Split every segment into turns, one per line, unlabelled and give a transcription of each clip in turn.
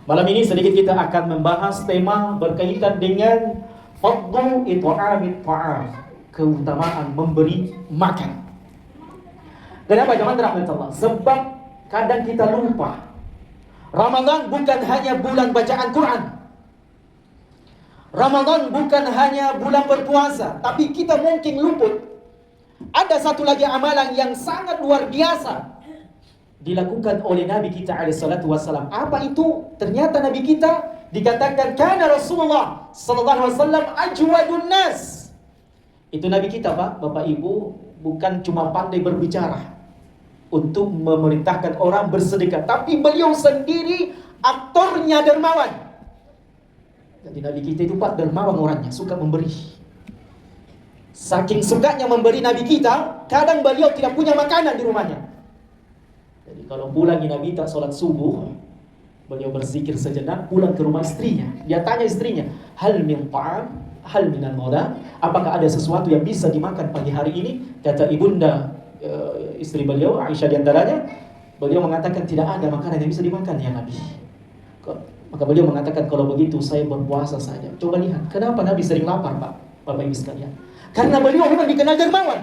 Malam ini sedikit kita akan membahas tema berkaitan dengan fadlu it'amit ta'am, keutamaan memberi makan. Kenapa jemaah rahmatullah? Sebab kadang kita lupa. Ramadan bukan hanya bulan bacaan Quran. Ramadan bukan hanya bulan berpuasa, tapi kita mungkin luput. Ada satu lagi amalan yang sangat luar biasa dilakukan oleh Nabi kita alaihi salatu wassalam. Apa itu? Ternyata Nabi kita dikatakan kana Rasulullah sallallahu alaihi wasallam ajwadun nas. Itu Nabi kita, Pak, Bapak Ibu, bukan cuma pandai berbicara untuk memerintahkan orang bersedekah, tapi beliau sendiri aktornya dermawan. Jadi Nabi kita itu, Pak, dermawan orangnya, suka memberi. Saking sukanya memberi Nabi kita, kadang beliau tidak punya makanan di rumahnya. Jadi kalau pulang Nabi tak sholat subuh, beliau berzikir sejenak, pulang ke rumah istrinya. Dia tanya istrinya, hal min ta'am, hal minan moda, apakah ada sesuatu yang bisa dimakan pagi hari ini? Kata ibunda istri beliau, Aisyah diantaranya, beliau mengatakan tidak ada makanan yang bisa dimakan ya Nabi. Maka beliau mengatakan, kalau begitu saya berpuasa saja. Coba lihat, kenapa Nabi sering lapar, Pak, Bapak Ibu sekalian? Karena beliau memang dikenal dermawan.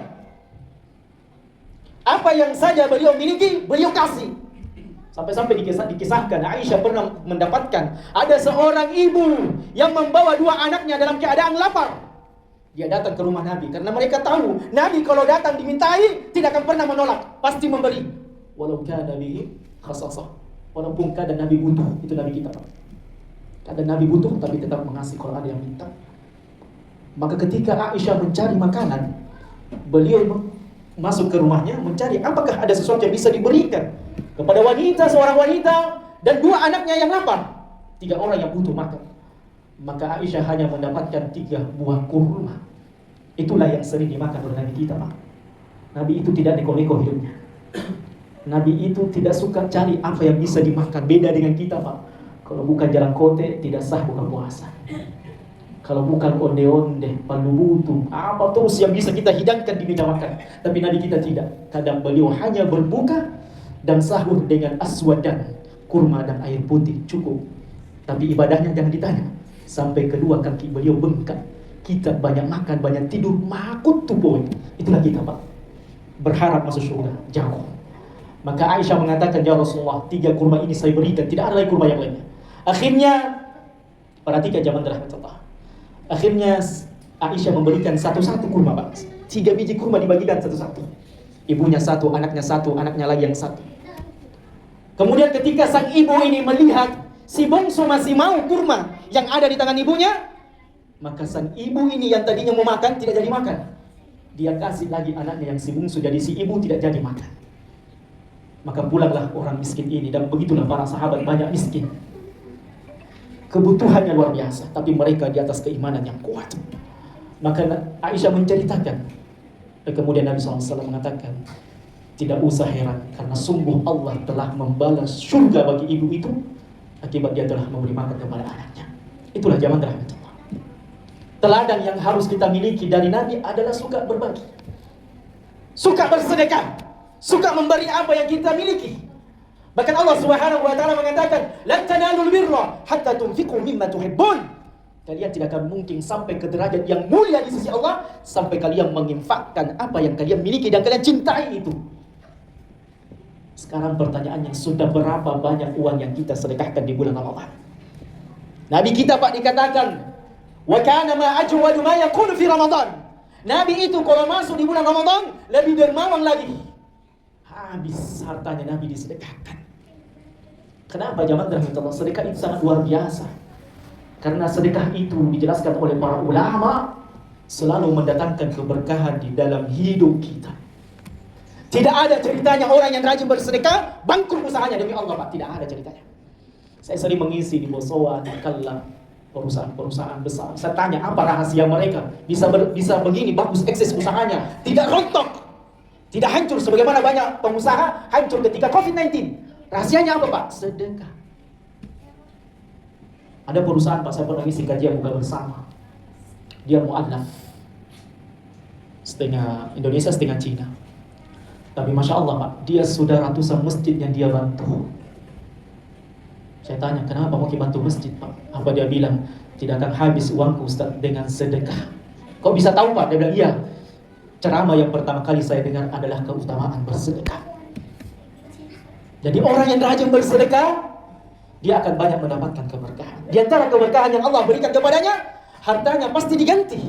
Apa yang saja beliau miliki, beliau kasih. Sampai-sampai dikisahkan, Aisyah pernah mendapatkan ada seorang ibu yang membawa dua anaknya dalam keadaan lapar. Dia datang ke rumah Nabi karena mereka tahu Nabi kalau datang dimintai tidak akan pernah menolak, pasti memberi. Walau kana bihi khasasah, walaupun kadang Nabi butuh, itu Nabi kita, Pak. Kadang Nabi butuh tapi tetap mengasih kalau ada yang minta. Maka ketika Aisyah mencari makanan, beliau masuk ke rumahnya mencari apakah ada sesuatu yang bisa diberikan kepada wanita, seorang wanita dan dua anaknya yang lapar, 3 orang yang butuh makan. Maka Aisyah hanya mendapatkan 3 buah kurma. Itulah yang sering dimakan oleh Nabi kita, Pak. Nabi itu tidak neko-neko hidupnya. Nabi itu tidak suka cari apa yang bisa dimakan. Beda dengan kita, Pak. Kalau bukan jalan kote, tidak sah buka puasa. Kalau bukan onde-onde, palu butuh, apa terus yang bisa kita hidangkan di meja makan. Tapi Nabi kita tidak. Kadang beliau hanya berbuka dan sahur dengan aswadan, kurma dan air putih, cukup. Tapi ibadahnya jangan ditanya. Sampai kedua kaki beliau bengkak. Kita banyak makan, banyak tidur, makut tubuh. Itulah kita, Pak. Berharap masuk surga, jauh. Maka Aisyah mengatakan, ya Rasulullah, 3 kurma ini saya berikan, tidak ada lagi kurma yang lainnya. Akhirnya, perhatikan zaman rahmatullah. Akhirnya Aisyah memberikan satu-satu kurma, Pak. 3 biji kurma dibagikan satu-satu. Ibunya 1, anaknya 1, anaknya lagi yang 1. Kemudian ketika sang ibu ini melihat si bungsu masih mau kurma yang ada di tangan ibunya, maka sang ibu ini yang tadinya mau makan tidak jadi makan. Dia kasih lagi anaknya yang si bungsu, jadi si ibu tidak jadi makan. Maka pulanglah orang miskin ini, dan begitulah para sahabat banyak miskin. Kebutuhannya luar biasa, tapi mereka di atas keimanan yang kuat. Maka Aisyah menceritakan, dan kemudian Nabi SAW mengatakan, tidak usah heran, karena sungguh Allah telah membalas surga bagi ibu itu akibat dia telah memberi makan kepada anaknya. Itulah zaman rahmatullah. Teladan yang harus kita miliki dari Nabi adalah suka berbagi, suka bersedekah, suka memberi apa yang kita miliki. Bahkan Allah Subhanahu wa taala mengatakan, "Lan tanalul birra hatta tunfiqu mimma tuhibbun." Kalian tidak akan mungkin sampai ke derajat yang mulia di sisi Allah sampai kalian menginfakkan apa yang kalian miliki dan kalian cintai itu. Sekarang pertanyaannya, sudah berapa banyak uang yang kita sedekahkan di bulan Ramadan? Nabi kita, Pak, dikatakan, "Wa kana ma ajwadu ma yakunu fi Ramadan." Nabi itu kalau masuk di bulan Ramadan lebih dermawan lagi. Habis hartanya Nabi disedekahkan. Kenapa jamaah rahmatullah? Sedekah itu sangat luar biasa. Karena sedekah itu dijelaskan oleh para ulama selalu mendatangkan keberkahan di dalam hidup kita. Tidak ada ceritanya orang yang rajin bersedekah bangkrut usahanya demi Allah, Pak. Tidak ada ceritanya. Saya sering mengisi di Bosowa, di Kalla, perusahaan-perusahaan besar. Saya tanya apa rahasia mereka bisa begini bagus eksis usahanya, tidak rontok, tidak hancur sebagaimana banyak pengusaha hancur ketika COVID-19. Rahasianya apa, Pak? Sedekah. Ada perusahaan, Pak, saya pernah ngisi kajian buka bersama. Dia mu'allaf, setengah Indonesia, setengah Cina. Tapi Masya Allah, Pak, dia sudah ratusan masjid yang dia bantu. Saya tanya, kenapa mau bantu masjid, Pak? Apa dia bilang, tidak akan habis uangku Ustaz dengan sedekah. Kok bisa tahu, Pak? Dia bilang, iya. Ceramah yang pertama kali saya dengar adalah keutamaan bersedekah. Jadi orang yang rajin bersedekah, dia akan banyak mendapatkan keberkahan. Di antara keberkahan yang Allah berikan kepadanya, hartanya pasti diganti.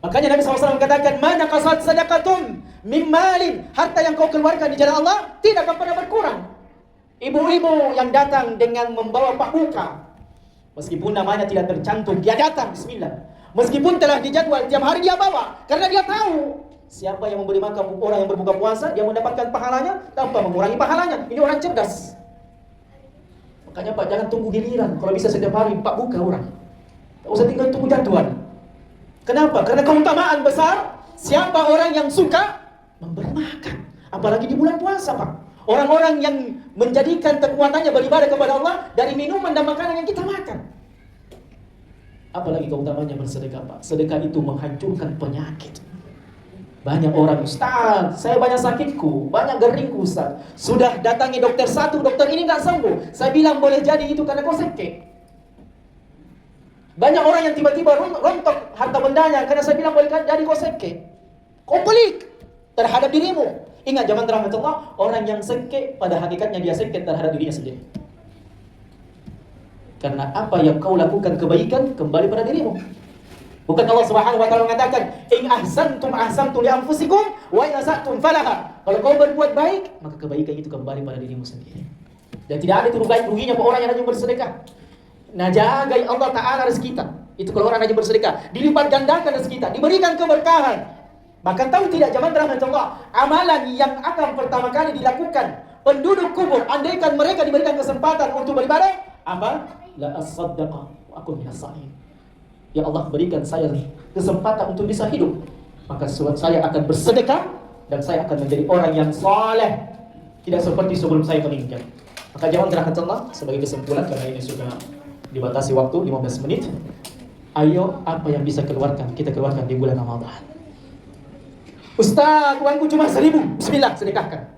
Makanya Nabi SAW katakan, mana kasat sadaqatum min malin, harta yang kau keluarkan di jalan Allah tidak akan pernah berkurang. Ibu-ibu yang datang dengan membawa pakuka, meskipun namanya tidak tercantum, dia datang, bismillah. Meskipun telah dijadwal tiap hari dia bawa, karena dia tahu siapa yang memberi makan orang yang berbuka puasa, dia mendapatkan pahalanya tanpa mengurangi pahalanya. Ini orang cerdas. Makanya Pak, jangan tunggu giliran. Kalau bisa setiap hari Pak buka orang, tak usah tinggal tunggu jadwal. Kenapa? Karena keutamaan besar. Siapa orang yang suka memberi makan, apalagi di bulan puasa, Pak. Orang-orang yang menjadikan kekuatannya beribadah kepada Allah dari minuman dan makanan yang kita makan. Apalagi keutamaannya bersedekah, Pak. Sedekah itu menghancurkan penyakit. Banyak orang, Ustaz, saya banyak sakitku, banyak geringku, Ustaz. Sudah datangi dokter satu, dokter ini nggak sembuh. Saya bilang boleh jadi itu karena kau sakit. Banyak orang yang tiba-tiba rontok harta bendanya karena saya bilang boleh jadi kau sakit. Kau pelik terhadap dirimu. Ingat zaman rahmatullah, orang yang sakit pada hakikatnya dia sakit terhadap dirinya sendiri. Karena apa yang kau lakukan kebaikan kembali pada dirimu. Bukan Allah Subhanahu wa taala mengatakan, "In ahsantum ahsantum li anfusikum wa in asatum falaha." Kalau kau berbuat baik, maka kebaikan itu kembali pada dirimu sendiri. Dan tidak ada itu ruginya orang yang rajin bersedekah. Nah, jagai Allah Ta'ala rezeki kita. Itu kalau orang rajin bersedekah, dilipat gandakan rezeki kita, diberikan keberkahan. Bahkan tahu tidak zaman rahmatullah, amalan yang akan pertama kali dilakukan penduduk kubur, andaikan mereka diberikan kesempatan untuk beribadah, apa? La as-saddaqa wa akun minas shalihin. Ya Allah, berikan saya kesempatan untuk bisa hidup, maka saya akan bersedekah dan saya akan menjadi orang yang saleh, tidak seperti sebelum saya meninggal. Maka jemaah rahmatullah, sebagai kesimpulan karena ini sudah dibatasi waktu 15 menit. Ayo, apa yang bisa kita keluarkan di bulan Ramadan. Ustaz, uangku cuma 1.000. Bismillah, sedekahkan.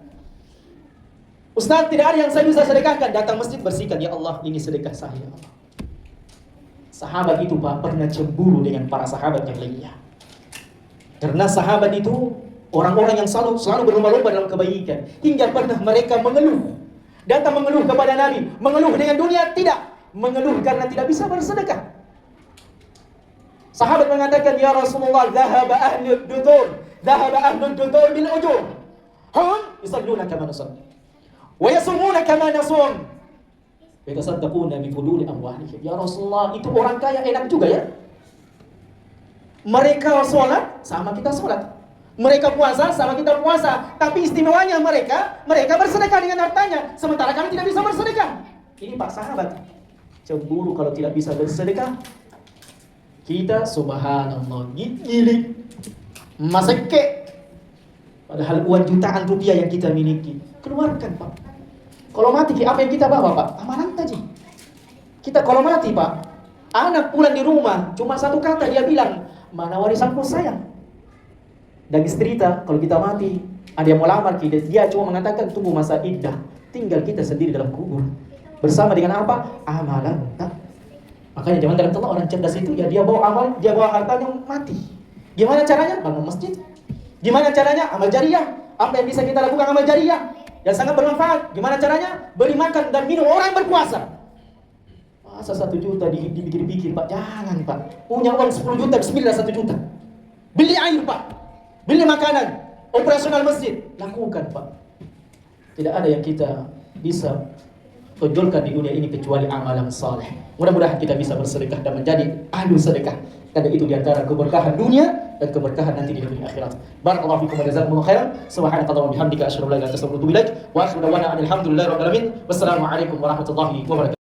Ustaz, tidak ada yang saya bisa sedekahkan. Datang masjid, bersihkan. Ya Allah, ini sedekah saya, ya Allah. Sahabat itu, Pak, pernah cemburu dengan para sahabat yang lainnya. Karena sahabat itu orang-orang yang selalu berlomba-lomba dalam kebaikan. Hingga pernah mereka mengeluh. Datang mengeluh kepada Nabi. Mengeluh dengan dunia? Tidak. Mengeluh karena tidak bisa bersedekah. Sahabat mengatakan, ya Rasulullah, dhahaba ahlud dutur bil ujur. Hum yusalluna kama nusalli wa yasumuna kama nasum wa yatasaddaquna bi fuduli amwalihim. Ya Rasulullah, itu orang kaya enak juga ya. Mereka sholat sama kita sholat. Mereka puasa sama kita puasa. Tapi istimewanya mereka bersedekah dengan hartanya, sementara kami tidak bisa bersedekah. Ini Pak sahabat cemburu kalau tidak bisa bersedekah. Kita subhanallah gilik masake. Padahal uang jutaan rupiah yang kita miliki, keluarkan Pak. Kalau mati apa yang kita bawa Pak? Amalan tadi. Kita kalau mati Pak, anak pulang di rumah cuma satu kata dia bilang, mana warisanku sayang. Dan istri kita kalau kita mati, ada yang mau lamar kita, dia cuma mengatakan tunggu masa iddah, tinggal kita sendiri dalam kubur. Bersama dengan apa? Amalan. Makanya zaman dalam Allah orang cerdas itu ya dia bawa amal, dia bawa hartanya mati. Gimana caranya? Bangun masjid. Gimana caranya? Amal jariah. Apa yang bisa kita lakukan amal jariah yang sangat bermanfaat? Gimana caranya? Beri makan dan minum orang yang berpuasa. Masa 1 juta dipikir-pikir Pak? Jangan Pak. Punya uang 10 juta, bismillah 1 juta. Beli air Pak. Beli makanan. Operasional masjid. Lakukan Pak. Tidak ada yang kita bisa tonjolkan di dunia ini kecuali amalan saleh. Mudah-mudahan kita bisa bersedekah dan menjadi ahli sedekah. Karena itu diantara keberkahan dunia dan keberkahan nanti di dunia akhirat. Barakallahu fikum wa jazakumullahu khairan. Subhanakallahumma wa bihamdika asyhadu an la ilaha illa anta astaghfiruka wa atubu ilaik. Wa akhiru da'wana alhamdulillahi rabbil alamin. Wassalamu alaikum warahmatullahi wabarakatuh.